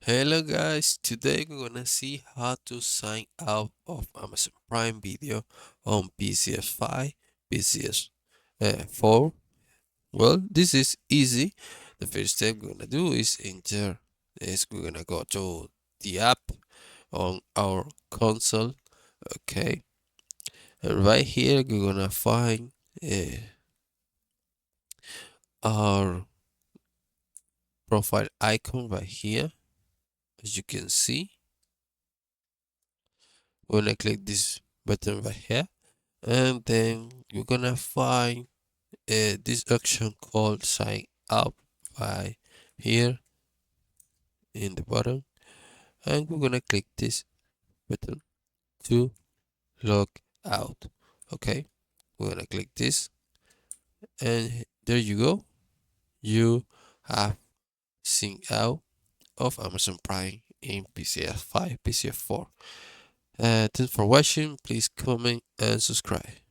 Hello guys, today we're gonna see how to sign out of Amazon Prime Video on PS5, PS4. Well, this is easy. The first step we're gonna do is we're gonna go to the app on our console. Okay, and right here we're gonna find uh, our profile icon right here. As you can see, we're gonna click this button right here, and then you're gonna find this option called sign up by here in the bottom, and we're gonna click this button to log out. Okay, we're gonna click this, and there you go. You have signed out of Amazon Prime in PCS5 PCS4. Thanks for watching. Please comment and subscribe.